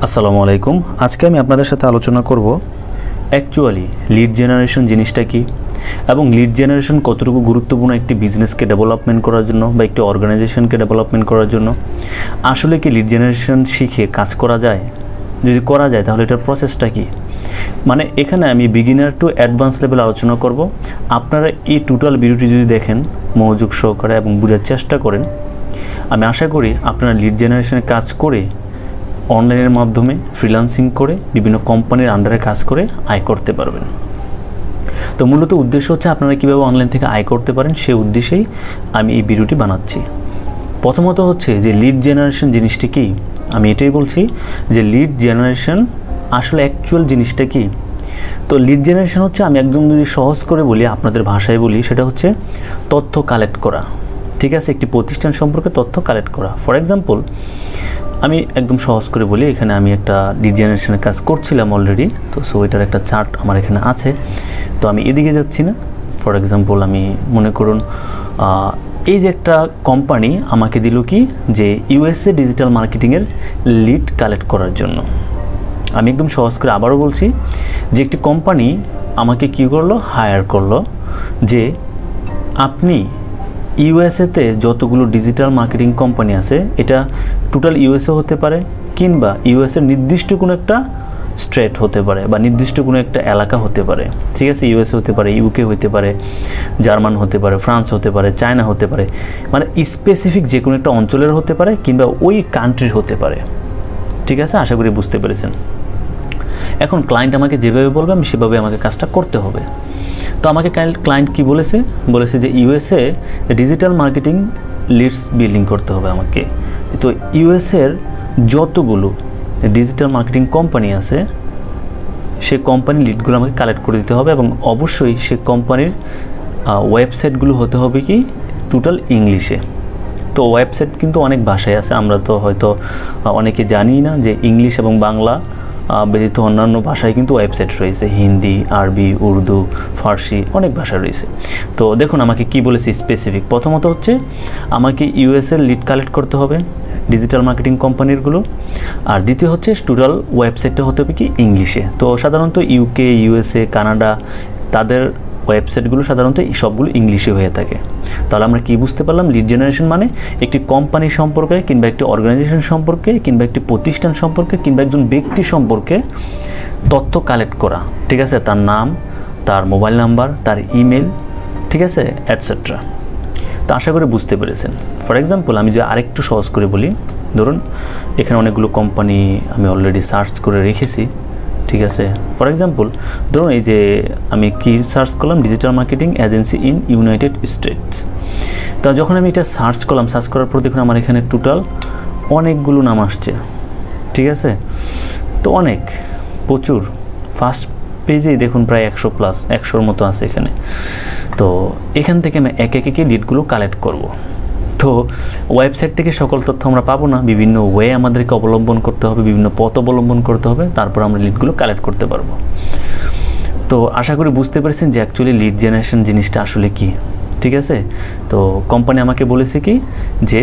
আসসালামু আলাইকুম। আজকে আমি আপনাদের সাথে আলোচনা করব অ্যাকচুয়ালি লিড জেনারেশন জিনিসটা কি এবং লিড জেনারেশন কতটুকু গুরুত্বপূর্ণ একটি বিজনেসকে ডেভেলপমেন্ট করার জন্য বা একটি অর্গানাইজেশনকে ডেভেলপমেন্ট করার জন্য। আসলে কি লিড জেনারেশন শিখে কাজ করা যায়? যদি করা যায় তাহলে এটার প্রসেসটা কি? মানে এখানে আমি বিগিনার টু অ্যাডভান্স লেভেল আলোচনা করব। আপনারা এই টোটাল ভিডিওটি যদি দেখেন মনোযোগ সহকারে এবং বোঝার চেষ্টা করেন, আমি আশা করি আপনারা লিড জেনারেশনে কাজ করে অনলাইনের মাধ্যমে ফ্রিল্যান্সিং করে বিভিন্ন কোম্পানির আন্ডারে কাজ করে আয় করতে পারবেন। তো মূলত উদ্দেশ্য হচ্ছে আপনারা কীভাবে অনলাইন থেকে আয় করতে পারেন সেই উদ্দেশ্যেই আমি এই ভিডিওটি বানাচ্ছি। প্রথমত হচ্ছে যে লিড জেনারেশন জিনিসটি কি, আমি এটাই বলছি যে লিড জেনারেশন আসলে অ্যাকচুয়াল জিনিসটা কি। তো লিড জেনারেশন হচ্ছে, আমি একদম যদি সহজ করে বলি, আপনাদের ভাষায় বলি, সেটা হচ্ছে তথ্য কালেক্ট করা। ঠিক আছে, একটি প্রতিষ্ঠান সম্পর্কে তথ্য কালেক্ট করা। ফর এক্সাম্পল আমি একদম সহজ করে বলি, এখানে আমি একটা লিড জেনারেশনের কাজ করছিলাম অলরেডি, তো সো এটার একটা চার্ট আমার এখানে আছে। তো আমি এদিকে যাচ্ছি না। ফর এক্সাম্পল আমি মনে করুন এই যে একটা কোম্পানি আমাকে দিল কি, যে ইউএসএ ডিজিটাল মার্কেটিংয়ের লিড কালেক্ট করার জন্য। আমি একদম সহজ করে আবারও বলছি যে একটি কোম্পানি আমাকে কী করলো, হায়ার করলো যে আপনি ইউএসএতে যতগুলো ডিজিটাল মার্কেটিং কোম্পানি আছে, এটা টোটাল ইউএসএ হতে পারে কিংবা ইউএসএর নির্দিষ্ট কোনো একটা স্টেট হতে পারে বা নির্দিষ্ট কোনো একটা এলাকা হতে পারে। ঠিক আছে, ইউএসএ হতে পারে, ইউকে হতে পারে, জার্মান হতে পারে, ফ্রান্স হতে পারে, চায়না হতে পারে, মানে স্পেসিফিক যে কোনো একটা অঞ্চলের হতে পারে কিংবা ওই কান্ট্রির হতে পারে। ঠিক আছে, আশা করি বুঝতে পেরেছেন। এখন ক্লায়েন্ট আমাকে যেভাবে বলবে আমি সেভাবে আমাকে কাজটা করতে হবে। তো আমাকে ক্লায়েন্ট কি বলেছে যে USA digital marketing leads building করতে হবে আমাকে। তো ইউএসএর যতগুলো ডিজিটাল মার্কেটিং কোম্পানি আছে সে কোম্পানির লিডগুলো আমাকে কালেক্ট করে দিতে হবে এবং অবশ্যই সে কোম্পানির ওয়েবসাইটগুলো হতে হবে কি টোটাল ইংলিশে। তো ওয়েবসাইট কিন্তু অনেক ভাষায় আছে, আমরা তো হয়তো অনেকে জানি না যে ইংলিশ এবং বাংলা ব্যতীত অন্যান্য ভাষায় কিন্তু ওয়েবসাইট রয়েছে, হিন্দি, আরবি, উর্দু, ফার্সি, অনেক ভাষা রয়েছে। তো দেখুন আমাকে কি বলেছে স্পেসিফিক। প্রথমত হচ্ছে আমাকে ইউএসএর লিড কালেক্ট করতে হবে ডিজিটাল মার্কেটিং কোম্পানিরগুলো, আর দ্বিতীয় হচ্ছে টোটাল ওয়েবসাইটটা হতে হবে কি ইংলিশে। তো সাধারণত ইউকে, ইউএসএ, কানাডা তাদের ওয়েবসাইটগুলো সাধারণত সবগুলো ইংলিশে হয়ে থাকে। তাহলে আমরা কি বুঝতে পারলাম, লিড জেনারেশন মানে একটি কোম্পানি সম্পর্কে কিংবা একটি অর্গানাইজেশন সম্পর্কে কিংবা একটি প্রতিষ্ঠান সম্পর্কে কিংবা একজন ব্যক্তি সম্পর্কে তথ্য কালেক্ট করা। ঠিক আছে, তার নাম, তার মোবাইল নাম্বার, তার ইমেল, ঠিক আছে, অ্যাটসেট্রা। তো আশা করি বুঝতে পেরেছেন। ফর এক্সাম্পল আমি যদি আরেকটু সহজ করে বলি, ধরুন এখানে অনেকগুলো কোম্পানি আমি অলরেডি সার্চ করে রেখেছি। ঠিক আছে, ফর এক্সাম্পল ধরুন এই যে আমি কি সার্চ করলাম, digital marketing agency in United states. তা যখন আমি এটা সার্চ করলাম, সার্চ করার পর দেখুন আমার এখানে টোটাল অনেকগুলো নাম আসছে। ঠিক আছে, তো অনেক প্রচুর, ফার্স্ট পেজেই দেখুন প্রায় 100+, 100-র মতো আছে এখানে। তো এখান থেকে আমি এক একে লিডগুলো কালেক্ট করব। তো ওয়েবসাইট থেকে সকল তথ্য আমরা পাবো না, বিভিন্ন ওয়ে আমাদেরকে অবলম্বন করতে হবে, বিভিন্ন পথ অবলম্বন করতে হবে, তারপর আমরা লিডগুলো কালেক্ট করতে পারবো। তো আশা করি বুঝতে পেরেছেন যে অ্যাকচুয়ালি লিড জেনারেশন জিনিসটা আসলে কি। ঠিক আছে, তো কোম্পানি আমাকে বলেছে কি যে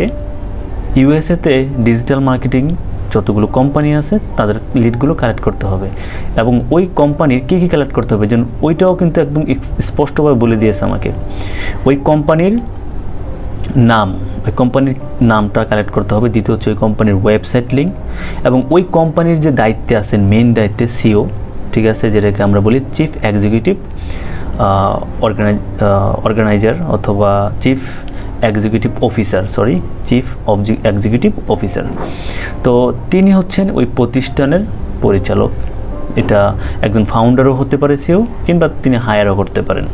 ইউএসএতে ডিজিটাল মার্কেটিং যতগুলো কোম্পানি আছে তাদের লিডগুলো কালেক্ট করতে হবে এবং ওই কোম্পানির কী কী কালেক্ট করতে হবে যেন ওইটাও কিন্তু একদম স্পষ্টভাবে বলে দিয়েছে আমাকে। ওই কোম্পানির নাম, ওই কোম্পানির নামটা কালেক্ট করতে হবে। দ্বিতীয় হচ্ছে ওই কোম্পানির ওয়েবসাইট লিঙ্ক এবং ওই কোম্পানির যে দায়িত্বে আছেন, মেইন দায়িত্বে সিও, ঠিক আছে, যেটাকে আমরা বলি চিফ এক্সিকিউটিভ অর্গানাইজার অথবা chief executive officer, chief executive officer. তো তিনি হচ্ছেন ওই প্রতিষ্ঠানের পরিচালক। এটা একজন ফাউন্ডারও হতে পারে সিও, কিংবা তিনি হায়ারও করতে পারেন।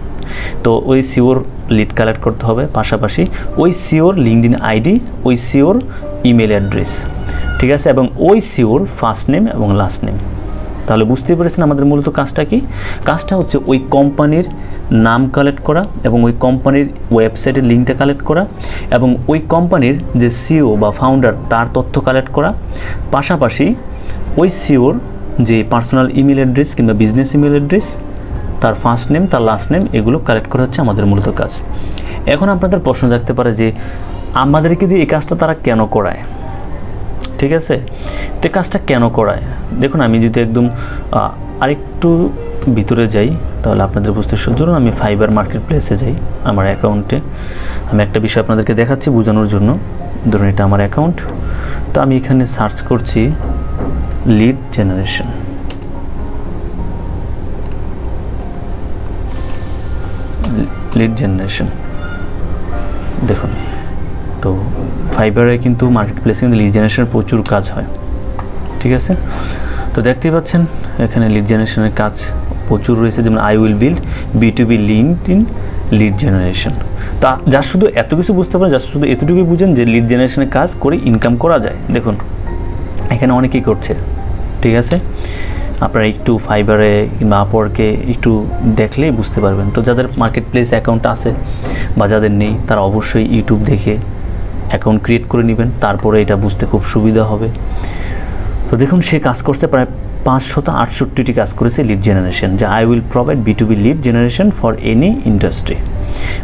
তো ওই সিওর লিড কালেক্ট করতে হবে, পাশাপাশি ওই সিওর লিঙ্কডইন আইডি, ওই সিওর ইমেল অ্যাড্রেস, ঠিক আছে, এবং ওই সিওর ফার্স্ট নেম এবং লাস্ট নেম। তাহলে বুঝতে পেরেছেন আমাদের মূলত কাজটা কি। কাজটা হচ্ছে ওই কোম্পানির নাম কালেক্ট করা এবং ওই কোম্পানির ওয়েবসাইটের লিঙ্কটা কালেক্ট করা এবং ওই কোম্পানির যে সিও বা ফাউন্ডার তার তথ্য কালেক্ট করা, পাশাপাশি ওই সিওর যে পার্সোনাল ইমেল অ্যাড্রেস কিংবা বিজনেস ইমেল অ্যাড্রেস, তার ফার্স্ট নেম, তার লাস্ট নেম, এগুলো কালেক্ট করা হচ্ছে আমাদের মূলত কাজ। এখন আপনাদের প্রশ্ন থাকতে পারে যে আমাদেরকে দিয়ে এই কাজটা তারা কেন করায়। ঠিক আছে। তো কাজটা কেন করায় দেখুন, আমি যদি একদম আরেকটু ভিতরে যাই তাহলে আপনাদের বুঝতে ধরুন আমি ফাইবার মার্কেট প্লেসে যাই, আমার অ্যাকাউন্টে আমি একটা বিষয় আপনাদেরকে দেখাচ্ছি বোঝানোর জন্য। ধরুন এটা আমার অ্যাকাউন্ট, তো আমি এখানে সার্চ করছি লিড জেনারেশন। দেখুন, তো ফাইবারে কিন্তু মার্কেট প্লেসে কিন্তু লিড জেনারেশনের প্রচুর কাজ হয়, ঠিক আছে। তো দেখতেই পাচ্ছেন এখানে লিড জেনারেশনের কাজ প্রচুর রয়েছে, যেমন I will build B2B linked in lead generation. তা যার শুধু এত কিছু বুঝতে পারেন, যার শুধু এতটুকুই বুঝেন যে লিড জেনারেশনের কাজ করে ইনকাম করা যায়। দেখুন এখানে অনেকেই করছে, ঠিক আছে। আপনারা একটু ফাইবারে কিংবা আপওয়ার্কে একটু দেখলেই বুঝতে পারবেন। তো যাদের মার্কেট প্লেস অ্যাকাউন্ট আছে বা যাদের নেই তারা অবশ্যই ইউটিউব দেখে অ্যাকাউন্ট ক্রিয়েট করে নেবেন, তারপরে এটা বুঝতে খুব সুবিধা হবে। তো দেখুন সে কাজ করছে প্রায় 568টি কাজ করেছে লিড জেনারেশন, যে I will provide B2B lead generation for any industry.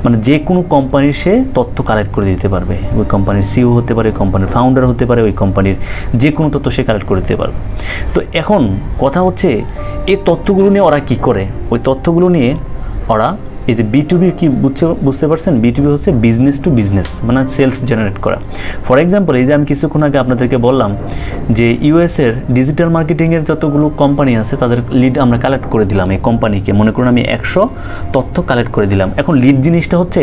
মানে যে কোনো কোম্পানির সে তথ্য কালেক্ট করে দিতে পারবে, ওই কোম্পানির সিইও হতে পারে, ওই কোম্পানির ফাউন্ডার হতে পারে, ওই কোম্পানির যে কোনো তথ্য সে কালেক্ট করে দিতে পারবে। তো এখন কথা হচ্ছে এই তথ্যগুলো নিয়ে ওরা কি করে, ওই তথ্যগুলো নিয়ে ওরা এই যে B2B কি বুঝতে পারছেন, B2B হচ্ছে বিজনেস টু বিজনেস, মানে সেলস জেনারেট করা। ফর এক্সাম্পল এই যে আমি কিছুক্ষণ আগে আপনাদেরকে বললাম যে ইউএসের ডিজিটাল মার্কেটিংয়ের যতগুলো কোম্পানি আছে তাদের লিড আমরা কালেক্ট করে দিলাম এই কোম্পানিকে, মনে করুন আমি 100 তথ্য কালেক্ট করে দিলাম। এখন লিড জিনিসটা হচ্ছে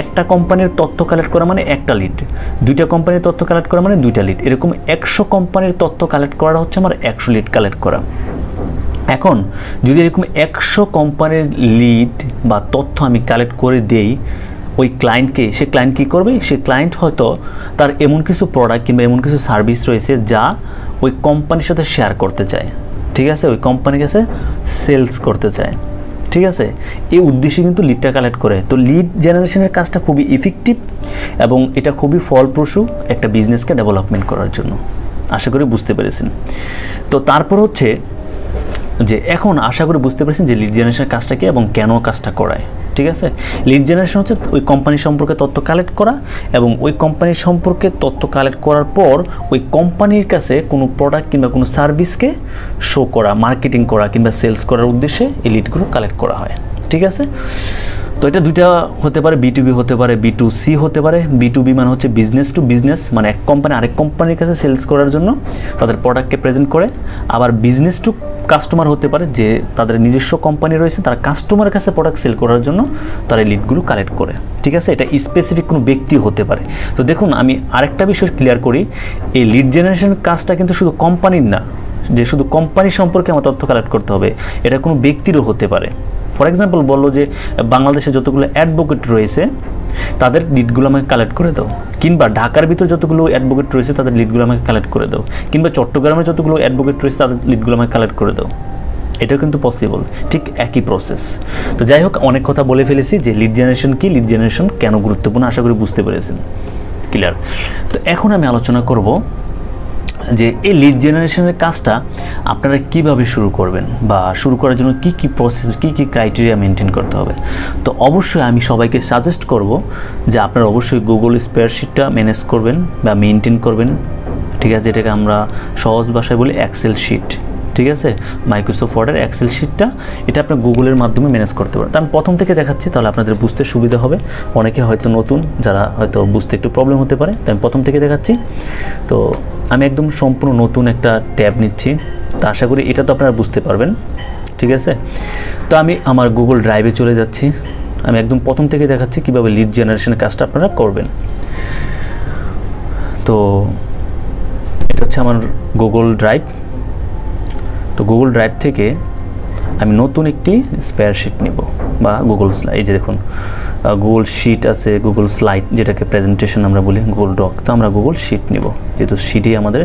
একটা কোম্পানির তথ্য কালেক্ট করা মানে একটা লিড, দুইটা কোম্পানির তথ্য কালেক্ট করা মানে দুইটা লিড, এরকম 100 কোম্পানির তথ্য কালেক্ট করা হচ্ছে আমার 100 লিড কালেক্ট করা। এখন যদি এরকম 100 কোম্পানির লিড বা তথ্য আমি কালেক্ট করে দেই ওই ক্লায়েন্টকে, সে ক্লায়েন্ট কী করবে, সে ক্লায়েন্ট হয়তো তার এমন কিছু প্রোডাক্ট কিংবা এমন কিছু সার্ভিস রয়েছে যা ওই কোম্পানির সাথে শেয়ার করতে চায়, ঠিক আছে, ওই কোম্পানির কাছে সেলস করতে চায়, ঠিক আছে। এই উদ্দেশ্যে কিন্তু লিডটা কালেক্ট করে। তো লিড জেনারেশনের কাজটা খুবই ইফেক্টিভ এবং এটা খুবই ফলপ্রসূ একটা বিজনেসকে ডেভেলপমেন্ট করার জন্য। আশা করি বুঝতে পেরেছেন। তো তারপর হচ্ছে যে এখন আশা করি বুঝতে পেরেছেন যে লিড জেনারেশনের কাজটা কি এবং কেন কাজটা করায়, ঠিক আছে। লিড জেনারেশন হচ্ছে ওই কোম্পানি সম্পর্কে তথ্য কালেক্ট করা এবং ওই কোম্পানির সম্পর্কে তথ্য কালেক্ট করার পর ওই কোম্পানির কাছে কোনো প্রোডাক্ট কিংবা কোনো সার্ভিসকে শো করা, মার্কেটিং করা কিংবা সেলস করার উদ্দেশ্যে এই লিডগুলো কালেক্ট করা হয়, ঠিক আছে। তো এটা দুইটা হতে পারে, B2B হতে পারে, B2C হতে পারে। B2B মানে হচ্ছে বিজনেস টু বিজনেস, মানে এক কোম্পানি আরেক কোম্পানির কাছে সেলস করার জন্য তাদের প্রোডাক্টকে প্রেজেন্ট করে। আবার বিজনেস টু কাস্টমার হতে পারে, যে তাদের নিজস্ব কোম্পানি রয়েছে, তারা কাস্টমারের কাছে প্রোডাক্ট সেল করার জন্য তারা এই লিডগুলো কালেক্ট করে, ঠিক আছে। এটা স্পেসিফিক কোনো ব্যক্তি হতে পারে। তো দেখুন আমি আরেকটা বিষয় ক্লিয়ার করি, এই লিড জেনারেশন কাজটা কিন্তু শুধু কোম্পানির না, যে শুধু কোম্পানি সম্পর্কে আমার তথ্য কালেক্ট করতে হবে, এটা কোনো ব্যক্তিরও হতে পারে। ফর এক্সাম্পল বললো যে বাংলাদেশে যতগুলো অ্যাডভোকেট রয়েছে তাদের লিডগুলো আমাকে কালেক্ট করে দাও, কিংবা ঢাকার ভিতর যতগুলো অ্যাডভোকেট রয়েছে তাদের লিডগুলো আমাকে কালেক্ট করে দাও, কিংবা চট্টগ্রামে যতগুলো অ্যাডভোকেট রয়েছে তাদের লিডগুলো আমাকে কালেক্ট করে দাও। এটাও কিন্তু পসিবল, ঠিক একই প্রসেস। তো যাই হোক, অনেক কথা বলে ফেলেছি যে লিড জেনারেশন কি, লিড জেনারেশন কেন গুরুত্বপূর্ণ, আশা করি বুঝতে পেরেছেন, ক্লিয়ার। তো এখন আমি আলোচনা করব যে এই লিড জেনারেশনের কাজটা আপনারা কিভাবে শুরু করবেন বা শুরু করার জন্য কি কি প্রসেস, কি কি ক্রাইটেরিয়া মেনটেন করতে হবে। তো অবশ্যই আমি সবাইকে সাজেস্ট করব যে আপনারা অবশ্যই গুগল স্প্রেডশিটটা ম্যানেজ করবেন বা মেনটেন করবেন, ঠিক আছে, যেটাকে আমরা সহজ ভাষায় বলি এক্সেল শিট, ঠিক আছে। মাইক্রোসফট ওয়ার্ডের এক্সেল শিটটা এটা আপনি গুগলের মাধ্যমে ম্যানেজ করতে পারেন। তো আমি প্রথম থেকে দেখাচ্ছি, তাহলে আপনাদের বুঝতে সুবিধা হবে। অনেকে হয়তো নতুন, যারা হয়তো বুঝতে একটু প্রবলেম হতে পারে, তো আমি প্রথম থেকে দেখাচ্ছি। তো আমি একদম সম্পূর্ণ নতুন একটা ট্যাব নিচ্ছি, তো আশা করি এটা তো আপনারা বুঝতে পারবেন, ঠিক আছে। তো আমি আমার গুগল ড্রাইভে চলে যাচ্ছি, আমি একদম প্রথম থেকে দেখাচ্ছি কীভাবে লিড জেনারেশনের কাজটা আপনারা করবেন। তো এটা হচ্ছে আমার গুগল ড্রাইভ। তো গুগল ড্রাইভ থেকে আমি নতুন একটি স্প্রেডশিট নিব বা গুগল স্লাইড, এই যে দেখুন গুগল শিট আছে, গুগল স্লাইড যেটাকে প্রেজেন্টেশন আমরা বলি, গুগল ডক। তো আমরা গুগল শিট নিব, যেহেতু শিটেই আমাদের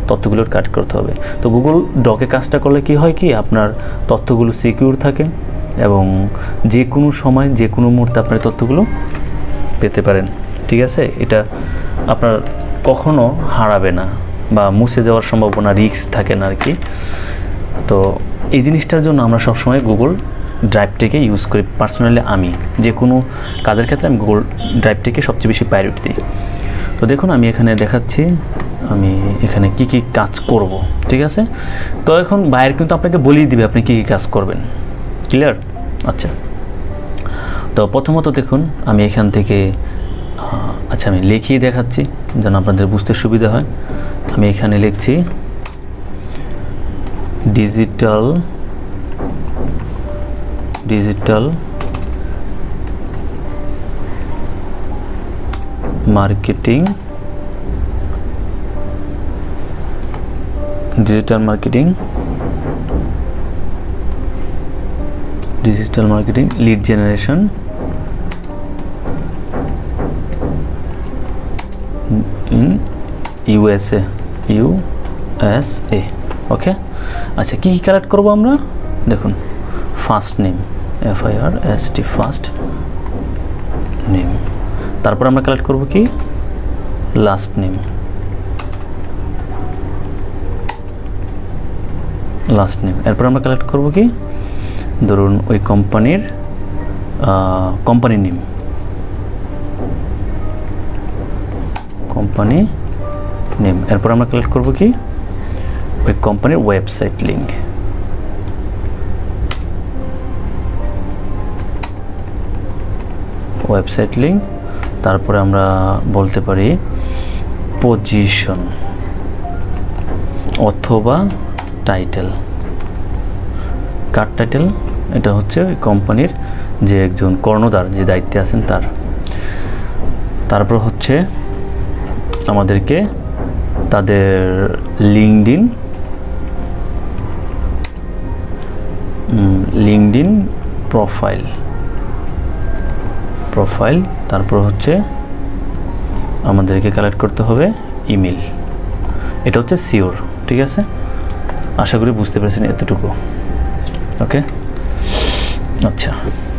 তথ্যগুলোর কাট করতে হবে। তো গুগল ডকে কাজটা করলে কি হয়, কি আপনার তথ্যগুলো সিকিউর থাকে এবং যে কোনো সময় যে কোনো মুহূর্তে আপনার তথ্যগুলো পেতে পারেন, ঠিক আছে। এটা আপনার কখনো হারাবে না বা মুছে যাওয়ার সম্ভাবনা, রিস্ক থাকে না আর কি। তো এই জিনিসটার জন্য আমরা সবসময় গুগল ড্রাইভটাকে ইউজ করি। পার্সোনালি আমি যে কোনো কাজের ক্ষেত্রে আমি গুগল ড্রাইভটাকে সবচেয়ে বেশি প্রায়োরিটি দিই। তো দেখুন আমি এখানে দেখাচ্ছি আমি এখানে কি কি কাজ করব, ঠিক আছে। তো এখন বায়ার কিন্তু আপনাকে বলেই দিবে আপনি কি কি কাজ করবেন, ক্লিয়ার। আচ্ছা, তো প্রথমত দেখুন আমি এখান থেকে আচ্ছা আমি লিখিয়ে দেখাচ্ছি যেন আপনাদের বুঝতে সুবিধা হয়। আমি এখানে লিখছি digital marketing lead generation in USA. Okay, আচ্ছা কি কি কালেক্ট করবো আমরা, দেখুন first name, FIRST first name, তারপর আমরা কালেক্ট করব কি লাস্ট নেম, এরপর আমরা কালেক্ট করব কি ধরুন ওই কোম্পানির কোম্পানি নেম, এরপর আমরা কালেক্ট করব কি ওই কোম্পানির ওয়েবসাইট লিঙ্ক, তারপরে আমরা বলতে পারি পজিশন অথবা টাইটেল, কার টাইটেল, এটা হচ্ছে ওই কোম্পানির যে একজন কর্ণধার যে দায়িত্বে আছেন তার। তারপর হচ্ছে আমাদেরকে তাদের লিঙ্কডইন প্রোফাইল, তারপর হচ্ছে আমাদেরকে কালেক্ট করতে হবে ইমেল। এটা হচ্ছে সিওর, ঠিক আছে, আশা করি বুঝতে পেরেছেন এতটুকু। ওকে, আচ্ছা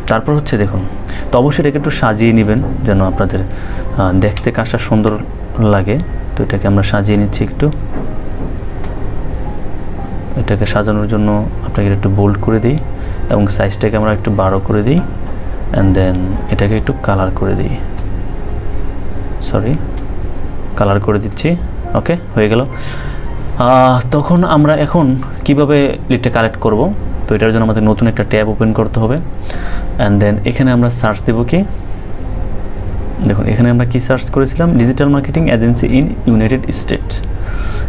তারপর হচ্ছে দেখুন, তো অবশ্যই এটাকে একটু সাজিয়ে নেবেন যেন আপনাদের দেখতে কাজটা সুন্দর লাগে। তো এটাকে আমরা সাজিয়ে নিচ্ছি একটু, এটাকে সাজানোর জন্য আপনাকে একটু বোল্ড করে দিই এবং সাইজটাকে আমরা একটু 12 করে দিই, অ্যান্ড দেন এটাকে একটু কালার করে দিই, কালার করে দিচ্ছি। ওকে, হয়ে গেল। তখন আমরা এখন কিভাবে লিডটা কালেক্ট করব, তো এটার জন্য আমাদের নতুন একটা ট্যাব ওপেন করতে হবে, অ্যান্ড দেন এখানে আমরা সার্চ দেব কি, দেখুন এখানে আমরা কি সার্চ করেছিলাম, digital marketing agency in United states,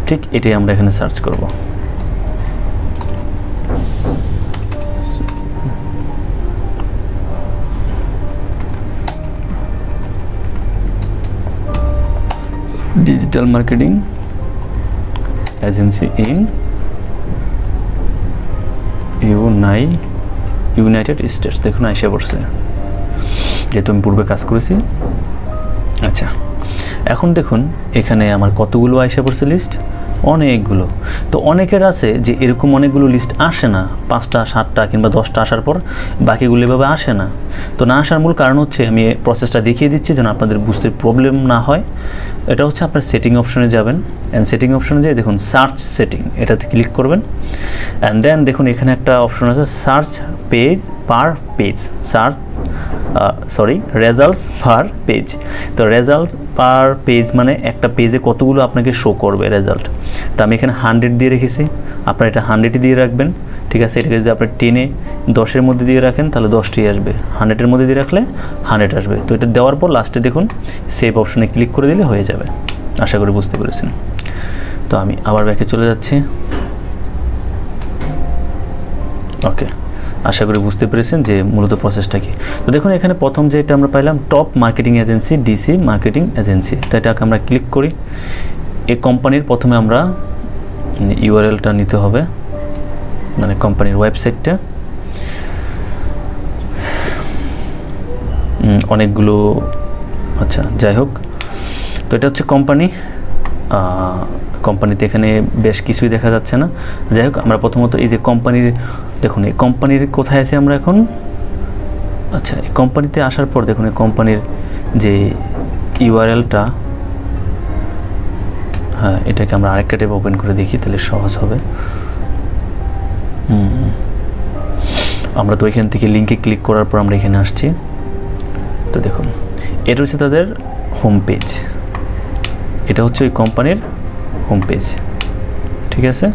ঠিক এটাই আমরা এখানে সার্চ করব। Digital marketing agency in United states, দেখুন আইসা পড়ছে যেহেতু আমি পূর্বে কাজ করেছি। আচ্ছা এখন দেখুন এখানে আমার কতগুলো আইসা পড়ছে লিস্ট, অনেকগুলো। তো অনেকের আছে যে এরকম অনেকগুলো লিস্ট আসে না, 5টা 7টা কিংবা 10টা আসার পর বাকিগুলো এভাবে আসে না। তো না আসার মূল কারণ হচ্ছে আমি প্রসেসটা দেখিয়ে দিচ্ছি যেন আপনাদের বুঝতে প্রবলেম না হয়। এটা হচ্ছে আপনার সেটিং অপশনে যাবেন, অ্যান্ড সেটিং অপশনে যেয়ে দেখুন সার্চ সেটিং, এটাতে ক্লিক করবেন, অ্যান্ড দেন দেখুন এখানে একটা অপশন আছে search page per page, results per page. তো রেজাল্টস পার পেজ মানে একটা পেজে কতগুলো আপনাকে শো করবে রেজাল্ট। তো আমি এখানে 100 দিয়ে রেখেছি, আপনারা এটা 100 দিয়ে রাখবেন, ঠিক আছে। এটাকে যদি আপনি 10-এর মধ্যে দিয়ে রাখেন তাহলে 10টি আসবে, 100-এর মধ্যে দিয়ে রাখলে 100 আসবে। তো এটা দেওয়ার পর লাস্টে দেখুন সেভ অপশনে ক্লিক করে দিলে হয়ে যাবে। আশা করি বুঝতে পেরেছেন। তো আমি আবার ব্যাকে চলে যাচ্ছি। ওকে, আশা করি বুঝতে পেরেছেন যে মূলত প্রসেসটা কি। তো দেখুন এখানে প্রথম যেটা আমরা পাইলাম top marketing agency, DC marketing agency. তো এটাকে আমরা ক্লিক করি। এই কোম্পানির প্রথমে আমরা ইউআরএলটা নিতে হবে, মানে কোম্পানির ওয়েবসাইটটা। অনেকগুলো, আচ্ছা যাই হোক, তো এটা হচ্ছে কোম্পানিতে এখানে বেশ কিছুই দেখা যাচ্ছে না। যাই হোক, আমরা প্রথমত এই যে কোম্পানির, দেখুন এই কোম্পানির কোথায় আছে আমরা এখন। আচ্ছা, এই কোম্পানিতে আসার পর দেখুন এই কোম্পানির যে ইউআরএলটা, হ্যাঁ এটাকে আমরা আরেকটা ট্যাব ওপেন করে দেখি তাহলে সহজ হবে। আমরা তো এখান থেকে লিঙ্কে ক্লিক করার পর আমরা এখানে আসছি। তো দেখুন এটা হচ্ছে তাদের হোম পেজ, এটা হচ্ছে ওই কোম্পানির হোম পেজ। ঠিক আছে,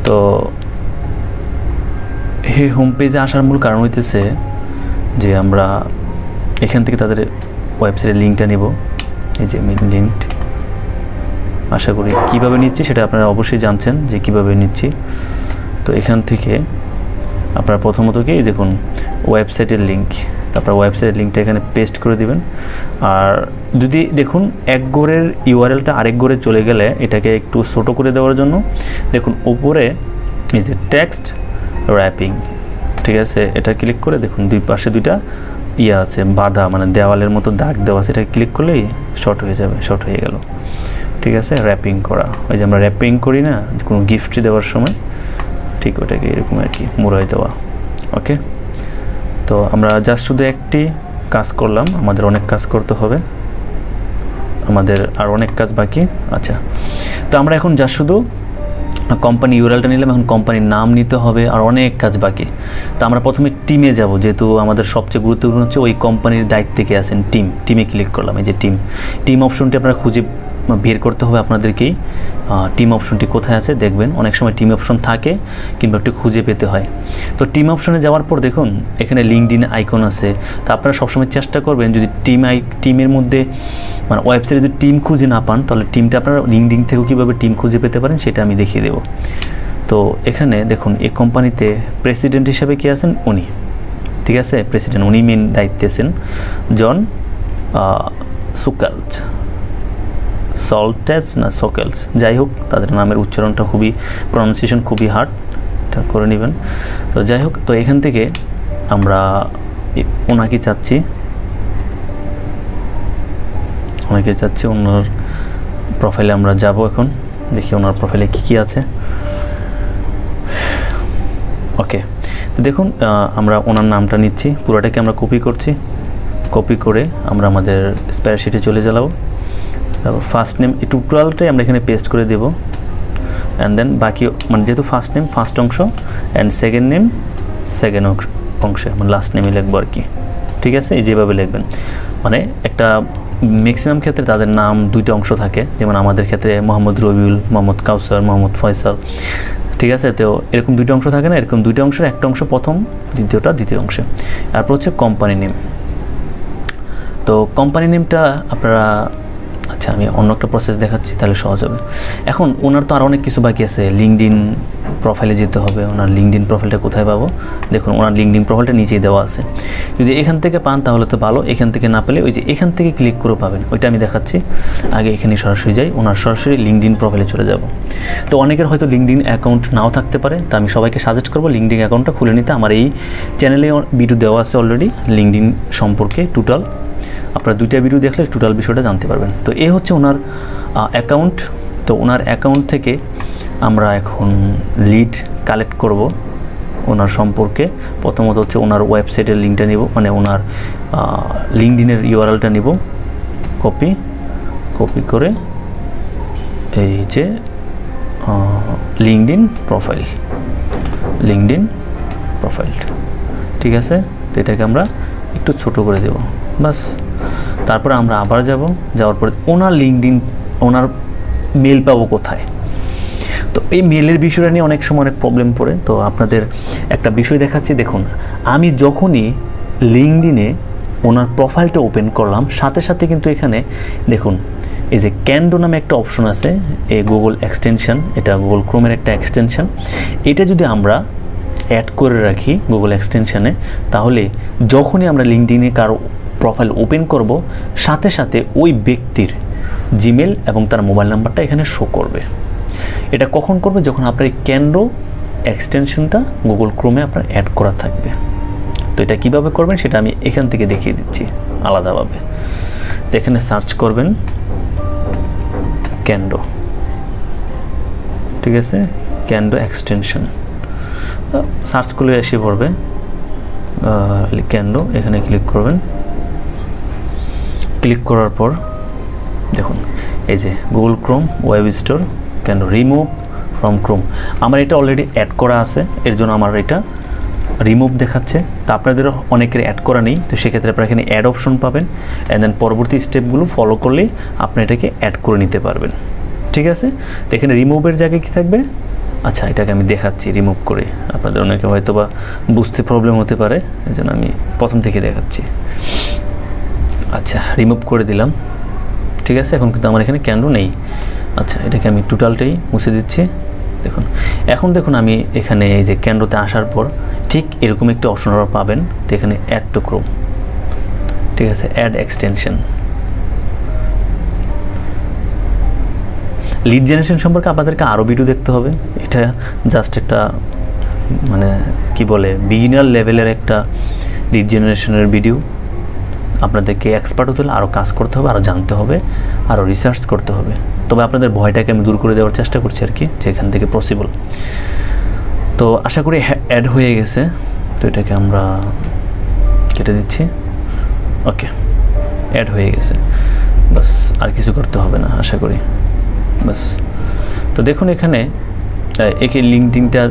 তো এই হোম পেজে আসার মূল কারণ হইতেছে যে আমরা এখান থেকে তাদের ওয়েবসাইটের লিঙ্কটা নেব। এই যে আমি লিঙ্ক আশা করি কীভাবে নিচ্ছি সেটা আপনারা অবশ্যই জানছেন যে কীভাবে নিচ্ছি। তো এখান থেকে আপনারা প্রথমত কি দেখুন ওয়েবসাইটের লিঙ্ক, তারপর ওয়েবসাইটের লিঙ্কটা এখানে পেস্ট করে দিবেন। আর যদি দেখুন এক ঘরের ইউআরএলটা আরেক ঘরে চলে গেলে এটাকে একটু ছোটো করে দেওয়ার জন্য দেখুন উপরে এই যে টেক্সট র্যাপিং, ঠিক আছে, এটা ক্লিক করে দেখুন দুই পাশে দুইটা ইয়ে আছে বাধা, মানে দেওয়ালের মতো দাগ দেওয়া আছে, এটা ক্লিক করলেই শর্ট হয়ে যাবে, শর্ট হয়ে গেল। ঠিক আছে, র্যাপিং করা, ওই যে আমরা র্যাপিং করি না কোনো গিফট দেওয়ার সময়, ঠিক ওটাকে এরকম আর কি মোড়াই দেওয়া। ওকে, তো আমরা জাস্ট শুধু একটি কাজ করলাম, আমাদের অনেক কাজ করতে হবে, আমাদের আর অনেক কাজ বাকি। আচ্ছা, তো আমরা এখন জাস্ট শুধু কোম্পানি ইউআরএলটা নিলাম, এখন কোম্পানির নাম নিতে হবে, আর অনেক কাজ বাকি। তো আমরা প্রথমে টিমে যাব, যেহেতু আমাদের সবচেয়ে গুরুত্বপূর্ণ হচ্ছে ওই কোম্পানির দায়িত্বে কে আছেন, টিমে ক্লিক করলাম। এই যে টিম অপশনটি আপনারা খুঁজে বের করতে হবে আপনাদেরকেই, টিম অপশনটি কোথায় আছে দেখবেন, অনেক সময় টিম অপশন থাকে কিংবা একটু খুঁজে পেতে হয়। তো টিম অপশনে যাওয়ার পর দেখুন এখানে লিঙ্কডইন আইকন আছে। তো আপনারা সবসময় চেষ্টা করবেন যদি টিমের মধ্যে মানে ওয়েবসাইটে যদি টিম খুঁজে না পান, তাহলে টিমটা আপনারা লিঙ্কডইন থেকেও কীভাবে টিম খুঁজে পেতে পারেন সেটা আমি দেখিয়ে দেবো। তো এখানে দেখুন এই কোম্পানিতে প্রেসিডেন্ট হিসাবে কে আছেন, উনি, ঠিক আছে, প্রেসিডেন্ট, উনি মেন দায়িত্বে আছেন, জন সুকালচ, সল্টেস না সোকেলস, যাই হোক তাদের নামের উচ্চারণটা খুবই, প্রনাউন্সিয়েশন খুবই হার্ড, এটা করে নেবেন। তো যাই হোক, তো এখান থেকে আমরা ওনাকে চাচ্ছি ওনার প্রোফাইলে আমরা যাব। এখন দেখি ওনার প্রোফাইলে কী আছে। ওকে, তো দেখুন আমরা ওনার নামটা নিচ্ছি, পুরোটাকে আমরা কপি করছি, কপি করে আমরা আমাদের স্প্রেডশিটে চলে যাব। তারপর ফার্স্ট নেম এই টোটালটাই আমরা এখানে পেস্ট করে দেব, অ্যান্ড দেন বাকি মানে যেহেতু ফার্স্ট নেম ফার্স্ট অংশ অ্যান্ড সেকেন্ড নেম সেকেন্ড অংশে মানে লাস্ট নেমই লিখবো আর কি। ঠিক আছে, এই যেভাবে লিখবেন, মানে একটা ম্যাক্সিমাম ক্ষেত্রে তাদের নাম দুইটা অংশ থাকে, যেমন আমাদের ক্ষেত্রে মোহাম্মদ রবিউল, মোহাম্মদ কাউসার, মোহাম্মদ ফয়সাল। ঠিক আছে, তো এরকম দুইটা অংশ থাকে না, এরকম দুইটা অংশের একটা অংশ প্রথম, দ্বিতীয়টা দ্বিতীয় অংশে। তারপর হচ্ছে কোম্পানি নেম। তো কোম্পানি নেমটা আপনারা, আচ্ছা আমি অন্য একটা প্রসেস দেখাচ্ছি তাহলে সহজ হবে। এখন ওনার তো আর অনেক কিছু বাকি আছে, লিঙ্কডইন প্রোফাইলে যেতে হবে। ওনার লিঙ্কডইন প্রোফাইলটা কোথায় পাবো, দেখুন ওনার লিঙ্কডইন প্রোফাইলটা নিচেই দেওয়া আছে। যদি এখান থেকে পান তাহলে তো ভালো, এখান থেকে না পেলে ওই যে এখান থেকে ক্লিক করে পাবেন, ওইটা আমি দেখাচ্ছি। আগে এখানে সরাসরি যাই, ওনার সরাসরি লিঙ্কডইন প্রোফাইলে চলে যাব। তো অনেকের হয়তো লিঙ্কডইন অ্যাকাউন্ট নাও থাকতে পারে, তো আমি সবাইকে সাজেস্ট করবো লিঙ্কডইন অ্যাকাউন্টটা খুলে নিতে। আমার এই চ্যানেলে ভিডিও দেওয়া আছে অলরেডি লিঙ্কডইন সম্পর্কে, টোটাল আপনারা দুইটা ভিডিও দেখলে টোটাল বিষয়টা জানতে পারবেন। তো এই হচ্ছে ওনার অ্যাকাউন্ট। তো ওনার অ্যাকাউন্ট থেকে আমরা এখন লিড কালেক্ট করব ওনার সম্পর্কে। প্রথমত হচ্ছে ওনার ওয়েবসাইটের লিঙ্কটা নেব, মানে ওনার লিঙ্কডইনের ইউআরএলটা নেব, কপি করে এই যে লিঙ্কডইন প্রোফাইল, ঠিক আছে। তো এটাকে আমরা একটু ছোট করে দেব, বাস। তারপরে আমরা আবার যাওয়ার পরে ওনার লিঙ্কডইন, ওনার মেল পাবো কোথায়। তো এই মেলের বিষয়টা নিয়ে অনেক সময় অনেক প্রবলেম পড়ে। তো আপনাদের একটা বিষয় দেখাচ্ছি, দেখুন আমি যখনই লিঙ্কডইনে ওনার প্রোফাইলটা ওপেন করলাম, সাথে সাথে কিন্তু এখানে দেখুন এই যে ক্যান্ডো নামে একটা অপশন আছে, এই গুগল এক্সটেনশন, এটা গুগল ক্রোমের একটা এক্সটেনশন। এটা যদি আমরা অ্যাড করে রাখি গুগল এক্সটেনশনে, তাহলে যখনই আমরা লিঙ্কডইনে কারো প্রোফাইল ওপেন করব, সাথে সাথে ওই ব্যক্তির জিমেল এবং তার মোবাইল নাম্বারটা এখানে শো করবে। এটা কখন করবে, যখন আপনার এই ক্যান্ডো এক্সটেনশনটা গুগল ক্রোমে আপনার অ্যাড করা থাকবে। তো এটা কিভাবে করবেন সেটা আমি এখান থেকে দেখিয়ে দিচ্ছি আলাদাভাবে। তো এখানে সার্চ করবেন ক্যান্ডো, ঠিক আছে, ক্যান্ডো এক্সটেনশন সার্চ করলে এসে পড়বে ক্যান্ডো। এখানে ক্লিক করবেন, ক্লিক করার পর দেখুন এই যে গুগল ক্রোম ওয়েব স্টোর ক্যান্ডো রিমুভ ফ্রম ক্রোম। আমার এটা অলরেডি অ্যাড করা আছে, এর জন্য আমার এটা রিমুভ দেখাচ্ছে। তো আপনাদেরও অনেকের অ্যাড করা নেই, তো সেক্ষেত্রে আপনারা এখানে অ্যাড অপশন পাবেন, অ্যান্ড দেন পরবর্তী স্টেপগুলো ফলো করলেই আপনি এটাকে অ্যাড করে নিতে পারবেন। ঠিক আছে। তো এখানে রিমুভের জায়গায় কী থাকবে, আচ্ছা এটাকে আমি দেখাচ্ছি রিমুভ করে, আপনাদের অনেকে হয়তো বা বুঝতে প্রবলেম হতে পারে, এই জন্য আমি প্রথম থেকে দেখাচ্ছি। আচ্ছা রিমুভ করে দিলাম, ঠিক আছে। এখন কিন্তু আমার এখানে ক্যান্ডো নেই। আচ্ছা এটাকে আমি টোটালটাই মুছে দিচ্ছি। দেখুন এখন দেখুন আমি এখানে এই যে ক্যান্ডোতে আসার পর ঠিক এরকম একটি অপশন পাবেন, তো এখানে অ্যাড টু ক্রোম, ঠিক আছে, অ্যাড এক্সটেনশন। লিড জেনারেশন সম্পর্কে আপনাদেরকে আরও ভিডিও দেখতে হবে, এটা জাস্ট একটা মানে কি বলে বিগিনার লেভেলের একটা লিড জেনারেশনের ভিডিও। আপনাদেরকে এক্সপার্ট হতে হলে আরও কাজ করতে হবে, আরও জানতে হবে, আরও রিসার্চ করতে হবে। তবে আপনাদের ভয়টাকে আমি দূর করে দেওয়ার চেষ্টা করছি আর কি, যে এখান থেকে পসিবল। তো আশা করি অ্যাড হয়ে গেছে, তো এটাকে আমরা কেটে দিচ্ছি। ওকে, অ্যাড হয়ে গেছে, বাস আর কিছু করতে হবে না আশা করি, বাস। তো দেখুন এখানে একে লিঙ্কডিনটা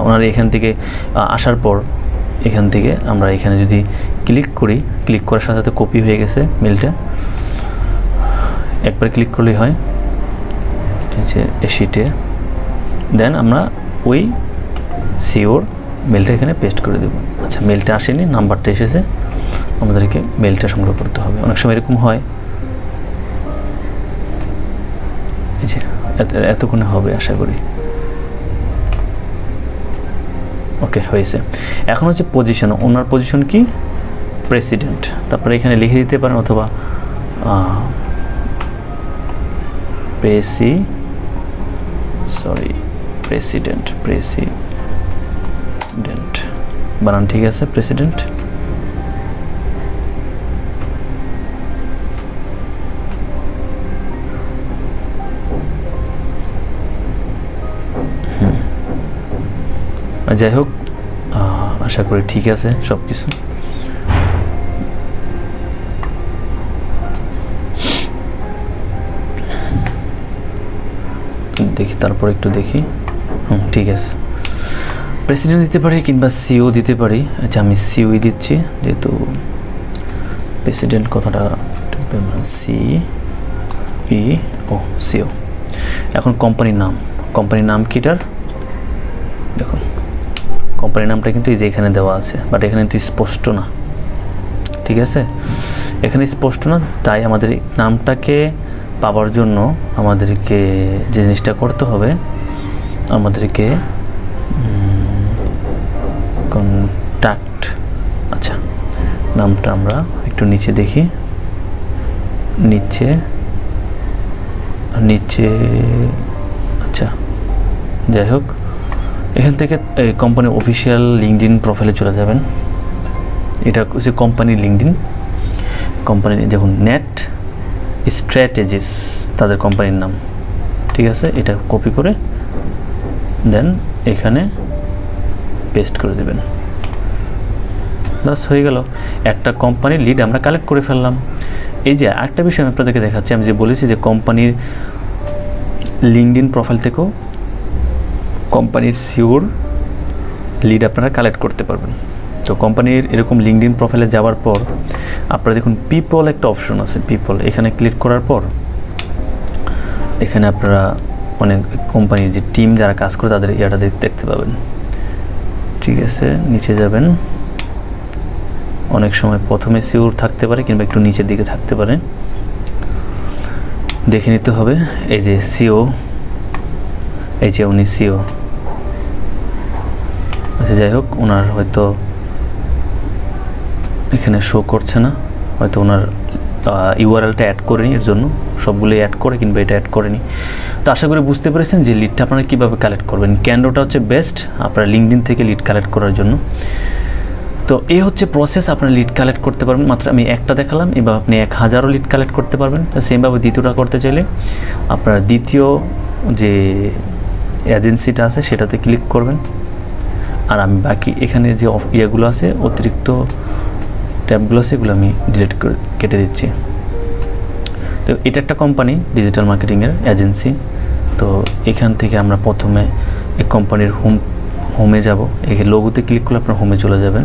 ওনারা এখান থেকে আসার পর এখান থেকে আমরা এখানে যদি ক্লিক করি, ক্লিক করার সাথে সাথে কপি হয়ে গেছে মেলটা, একবার ক্লিক করলেই হয় এই যে শিটে, দেন আমরা ওই সিওর মেলটা এখানে পেস্ট করে দেব। আচ্ছা মেলটা আসেনি, নাম্বারটা এসেছে, আমাদেরকে মেলটা সংগ্রহ করতে হবে। অনেক সময় এরকম হয়, এই যে এতক্ষণে হবে আশা করি। ওকে হয়েছে। এখন হচ্ছে পজিশন, ওনার পজিশন কি প্রেসিডেন্ট, তারপরে এখানে লিখে দিতে পারেন, অথবা প্রেসিডেন্ট বানান ঠিক আছে, প্রেসিডেন্ট। যাই হোক আশা করি ঠিক আছে সব কিছু। দেখি তারপর একটু দেখি, ঠিক আছে। প্রেসিডেন্ট দিতে পারি কিংবা সিও দিতে পারি। আচ্ছা আমি সিওই দিচ্ছি, যেহেতু প্রেসিডেন্ট কথাটা সিও। এখন কোম্পানির নাম কিটার, দেখুন কোম্পানির নামটা কিন্তু এই যে এখানে দেওয়া আছে, বাট এখানে কিন্তু স্পষ্ট না, ঠিক আছে, এখানে স্পষ্ট না। তাই আমাদের নামটাকে পাওয়ার জন্য আমাদেরকে যে জিনিসটা করতে হবে, আমাদেরকে কন্ট্যাক্ট, আচ্ছা নামটা আমরা একটু নিচে দেখি, নিচে আচ্ছা যাই হোক, এখান থেকে কোম্পানির অফিসিয়াল লিঙ্কডইন প্রোফাইলে চলে যাবেন। এটা হচ্ছে কোম্পানির লিঙ্কডইন, কোম্পানি দেখুন নেট স্ট্র্যাটেজিস তাদের কোম্পানির নাম, ঠিক আছে। এটা কপি করে দেন এখানে পেস্ট করে দেবেন, বাস হয়ে গেল। একটা কোম্পানির লিড আমরা কালেক্ট করে ফেললাম। এই যে আরেকটা বিষয় আমি আপনাদেরকে দেখাচ্ছি, আমি যে বলেছি যে কোম্পানির লিঙ্কডইন প্রোফাইল থেকেও কোম্পানির সিওর লিড আপনারা কালেক্ট করতে পারবেন। তো কোম্পানির এরকম লিঙ্কডইন প্রোফাইলে যাওয়ার পর আপনারা দেখুন পিপল একটা অপশন আছে, পিপল, এখানে ক্লিক করার পর এখানে আপনারা অনেক কোম্পানির যে টিম যারা কাজ করে তাদের ইয়াটা দেখতে পাবেন, ঠিক আছে। নিচে যাবেন, অনেক সময় প্রথমে সিওর থাকতে পারে কিংবা একটু নিচের দিকে থাকতে পারে, দেখে নিতে হবে। এই যে সিও, এই যে উনি সিও, আচ্ছা যাই হোক ওনার হয়তো এখানে শো করছে না, হয়তো ওনার ইউআরএলটা অ্যাড করেনি, এর জন্য সবগুলোই অ্যাড করে কিংবা এটা অ্যাড করেনি। তো আশা করি বুঝতে পেরেছেন যে লিডটা আপনারা কীভাবে কালেক্ট করবেন। ক্যান্ডোটা হচ্ছে বেস্ট আপনারা লিঙ্কডইন থেকে লিড কালেক্ট করার জন্য। তো এই হচ্ছে প্রসেস, আপনারা লিড কালেক্ট করতে পারবেন। মাত্র আমি একটা দেখালাম, এবার আপনি 1000ও লিড কালেক্ট করতে পারবেন। তো সেমভাবে দ্বিতীয়টা করতে চাইলে আপনারা দ্বিতীয় যে এজেন্সিটা আছে সেটাতে ক্লিক করবেন। আর আমি বাকি এখানে যে ইয়েগুলো আছে, অতিরিক্ত ট্যাবগুলো আছে, এগুলো আমি ডিলিট করে কেটে দিচ্ছি। তো এটা একটা কোম্পানি ডিজিটাল মার্কেটিংয়ের এজেন্সি। তো এখান থেকে আমরা প্রথমে এই কোম্পানির হোমে যাব, এই লোগোতে ক্লিক করলে আপনারা হোমে চলে যাবেন,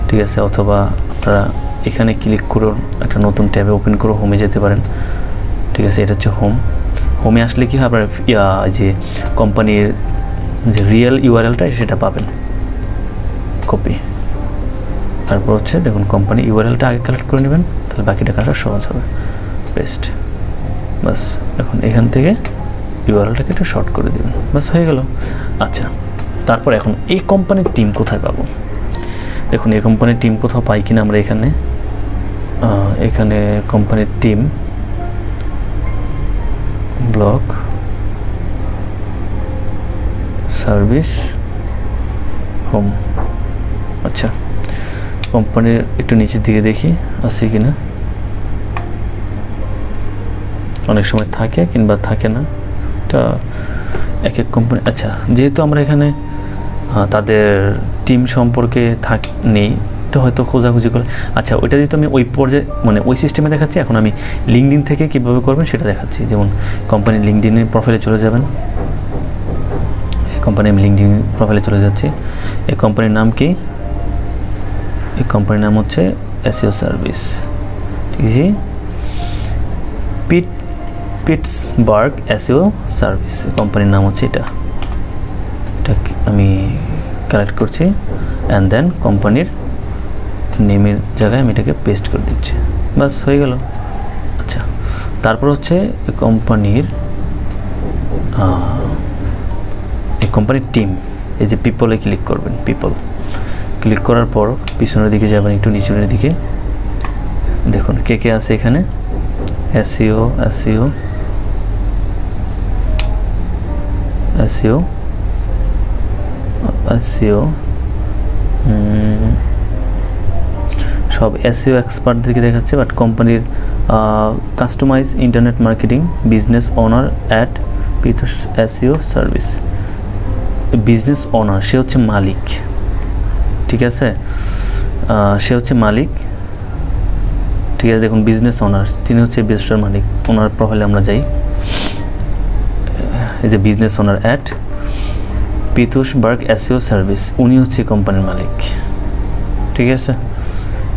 ঠিক আছে। অথবা আপনারা এখানে ক্লিক করে একটা নতুন ট্যাবে ওপেন করে হোমে যেতে পারেন, ঠিক আছে। এটা হচ্ছে হোম। হোমে আসলে কি হয় আপনার যে কোম্পানির যে রিয়েল ইউআরএলটা সেটা পাবেন, কপি। তারপর হচ্ছে দেখুন কোম্পানি ইউআরএলটা আগে কালেক্ট করে নেবেন, তাহলে বাকিটা কাজটা সহজ হবে। পেস্ট, বাস। এখন এখান থেকে ইউআরএলটাকে একটু শর্ট করে দেবেন, বাস হয়ে গেল। আচ্ছা, তারপর এখন এই কোম্পানির টিম কোথায় পাবো? দেখুন এই কোম্পানির টিম কোথাও পাই কিনা আমরা এখানে কোম্পানির টিম ব্লক সার্ভিস হোম। আচ্ছা, কোম্পানির একটু নিচের দিকে দেখি আছে কিনা। অনেক সময় থাকে কিংবা থাকে না, এটা এক এক কোম্পানি। আচ্ছা, যেহেতু আমরা এখানে তাদের টিম সম্পর্কে নেই, তো হয়তো খোঁজাখুঁজি করে। আচ্ছা, ওইটা যেহেতু আমি ওই পর্যায়ে মানে ওই সিস্টেমে দেখাচ্ছি, এখন আমি লিঙ্কডইন থেকে কীভাবে করবেন সেটা দেখাচ্ছি। যেমন কোম্পানির লিঙ্কডইনের প্রোফাইলে চলে যাবেন। এই কোম্পানি আমি লিঙ্কডইন প্রোফাইলে চলে যাচ্ছি। এই কোম্পানির নাম কি? এই কোম্পানির নাম হচ্ছে এসইও সার্ভিস, ঠিক আছে? পিটসবার্গ এসইও সার্ভিস কোম্পানির নাম হচ্ছে এটা আমি কালেক্ট করছি। অ্যান্ড দেন কোম্পানির নেমের জায়গায় আমি এটাকে পেস্ট করে দিচ্ছি, বাস হয়ে গেল। আচ্ছা, তারপর হচ্ছে এই কোম্পানির টিম, এই যে পিপলে ক্লিক করবেন। পিপল ক্লিক করার পর পিছনের দিকে যাবেন, একটু নিচের দিকে দেখুন কে কে আছে এখানে। এসইও সব এসইও এক্সপার্টদেরকে দেখাচ্ছে, বাট কোম্পানির customize internet marketing business owner at Pittsburgh SEO service. Business owner সে হচ্ছে মালিক, ঠিক আছে? সে হচ্ছে মালিক, ঠিক আছে? দেখুন বিজনেস ওনার, তিনি হচ্ছে বিজনেসের মালিক। ওনার প্রোফাইলে আমরা যাই, এই যে business owner at Pittsburgh SEO service, উনি হচ্ছে কোম্পানির মালিক, ঠিক আছে?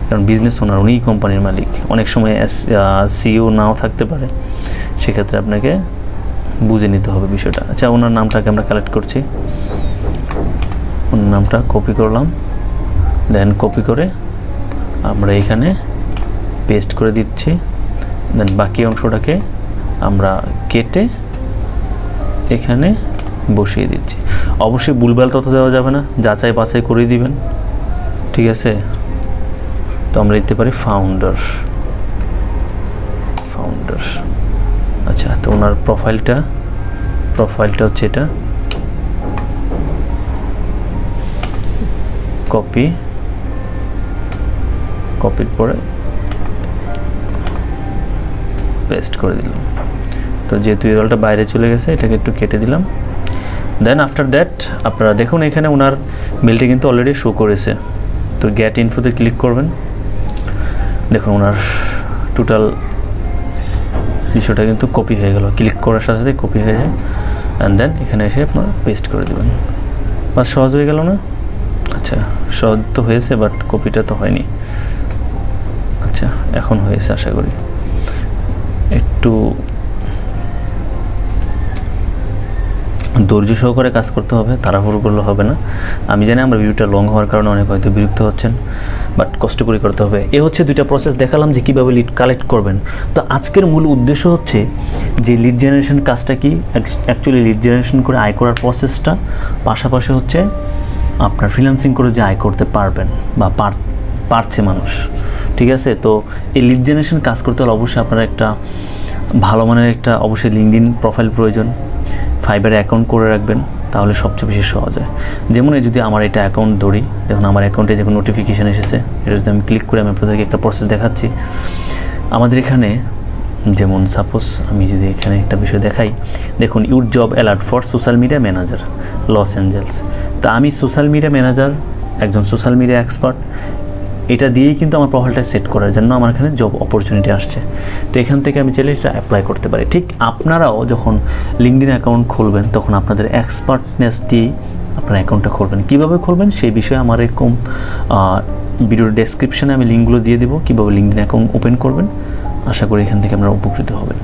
কারণ বিজনেস ওনার উনিই কোম্পানির মালিক। অনেক সময় সিইও নাও থাকতে পারে, সেক্ষেত্রে আপনাকে বুঝে নিতে হবে বিষয়টা। আচ্ছা, ওনার নামটাকে আমরা কালেক্ট করছি, ওনার নামটা কপি করলাম, দেন কপি করে আমরা এখানে পেস্ট করে দিচ্ছি। দেন বাকি অংশটাকে আমরা কেটে এখানে বসিয়ে দিচ্ছি। অবশ্যই ভুলভাল তথ্য দেওয়া যাবে না, যাচাই বাছাই করে দিবেন, ঠিক আছে? তো আমরা দিতে পারি ফাউন্ডার। আচ্ছা, তো ওনার প্রোফাইলটা হচ্ছে এটা, কপির পরে পেস্ট করে দিলাম। তো যেহেতু ইউআরএলটা বাইরে চলে গেছে, এটাকে একটু কেটে দিলাম। দেন আফটার দ্যাট আপনারা দেখুন এখানে ওনার মেলটি কিন্তু অলরেডি শো করেছে। তো গেট ইনফোতে ক্লিক করবেন, দেখুন ওনার টোটাল বিষয়টা কিন্তু কপি হয়ে গেল। ক্লিক করার সাথে সাথে কপি হয়ে যায়। অ্যান্ড দেন এখানে এসে আপনারা পেস্ট করে দেবেন, বাস সহজ হয়ে গেল না? আচ্ছা, সহজ তো হয়েছে, বাট কপিটা তো হয়নি। আচ্ছা, এখন হয়েছে আশা করি। একটু ধৈর্য সহকারে কাজ করতে হবে, তাড়াহুড়ো করলে হবে না। আমি জানি আমার ভিডিওটা লং হওয়ার কারণে অনেক হয়তো বিরক্ত হচ্ছেন, বাট কষ্ট করে করতে হবে। এ হচ্ছে দুইটা প্রসেস দেখালাম যে কীভাবে লিড কালেক্ট করবেন। তো আজকের মূল উদ্দেশ্য হচ্ছে যে লিড জেনারেশন কাজটা কি, অ্যাকচুয়ালি লিড জেনারেশন করে আয় করার প্রসেসটা, পাশাপাশি হচ্ছে আপনার ফ্রিল্যান্সিং করে যে আয় করতে পারবেন বা পারছে মানুষ, ঠিক আছে? তো এই লিড জেনারেশন কাজ করতে হলে অবশ্যই আপনারা একটা ভালো মানের একটা অবশ্যই লিঙ্কডইন প্রোফাইল প্রয়োজন। ফাইবারে অ্যাকাউন্ট করে রাখবেন, তাহলে সবচেয়ে বেশি সহজ হয়। যেমন যদি আমার এটা অ্যাকাউন্ট ধরি, দেখুন আমার অ্যাকাউন্টে যখন নোটিফিকেশান এসেছে, এটা যদি আমি ক্লিক করে আমি আপনাদেরকে একটা প্রসেস দেখাচ্ছি। আমাদের এখানে যেমন সাপোজ আমি যদি এখানে একটা বিষয় দেখাই, দেখুন your job alert for social media manager Los Angeles. তা আমি সোশ্যাল মিডিয়া ম্যানেজার, একজন সোশ্যাল মিডিয়া এক্সপার্ট, এটা দিয়েই কিন্তু আমার প্রোফাইলটা সেট করার জন্য আমার এখানে জব অপরচুনিটি আসছে। তো এখান থেকে আমি চাইলে এটা অ্যাপ্লাই করতে পারি। ঠিক আপনারাও যখন লিঙ্কডইন অ্যাকাউন্ট খুলবেন, তখন আপনাদের এক্সপার্টনেস দিয়েই আপনার অ্যাকাউন্টটা খুলবেন। কীভাবে খুলবেন সেই বিষয়ে আমার এরকম ভিডিওর ডেসক্রিপশানে আমি লিঙ্কগুলো দিয়ে দেবো, কীভাবে লিঙ্কডইন অ্যাকাউন্ট ওপেন করবেন। আশা করি এখান থেকে আপনারা উপকৃত হবেন।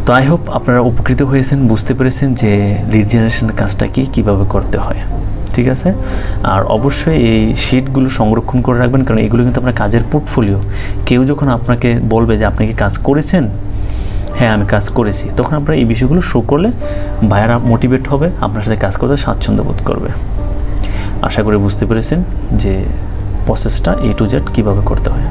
তো আই হোপ আপনারা উপকৃত হয়েছেন, বুঝতে পেরেছেন যে লিড জেনারেশনের কাজটা কীভাবে করতে হয়। ঠিক আছে, আর অবশ্যই এই শিটগুলো সংরক্ষণ করে রাখবেন, কারণ এগুলো কিন্তু আপনার কাজের পোর্টফোলিও। কেউ যখন আপনাকে বলবে যে আপনি কি কাজ করেছেন, হ্যাঁ আমি কাজ করেছি, তখন আপনারা এই বিষয়গুলো শো করলে ভাইয়ারা মোটিভেট হবে, আপনার সাথে কাজ করতে স্বাচ্ছন্দ্য বোধ করবে। আশা করি বুঝতে পেরেছেন যে প্রসেসটা A to Z কীভাবে করতে হয়।